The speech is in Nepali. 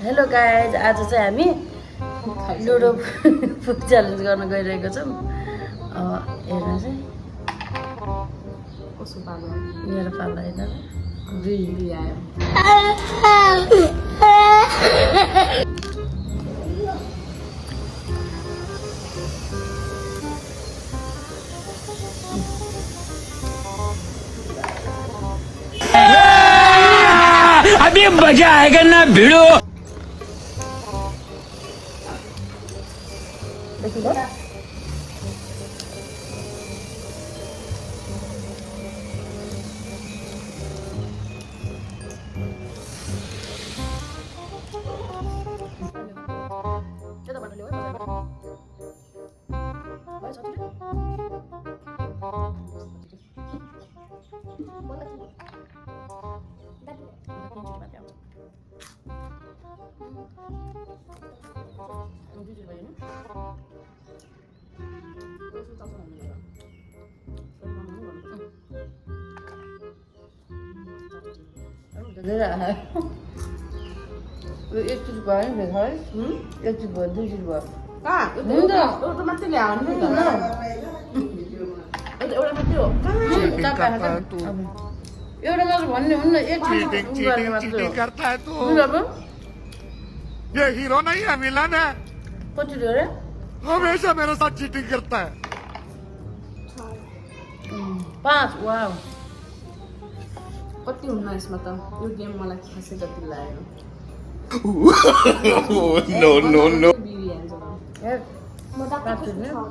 हेलो गाइज, आज चाहिँ हामी लुडो फुड च्यालेन्ज गर्न गइरहेको छौँ। हेर्नु चाहिँ कसो पालो मेरो पालो होइन, दुई आयो। अभी मजा आएगा ना भिड़ो। एकचोटि भयो नि है, एकचोटि भयो, दुईचोटि भयो। एउटा मात्रै ल्याउनु नि त। एउटा मात्रै हो। एउटा मात्र भन्ने हुन्न, एक करता है तू। ये हीरो नहीं है, विलन है। कति दियो रे? हमेशा मेरे साथ चीटिंग करता है। 5। वाउ, कति हुन्न यसमा त। यो गेम मलाई खासै जति लाग्यो। No no no. बिबी हाल्छ। हेर, 5 दियो।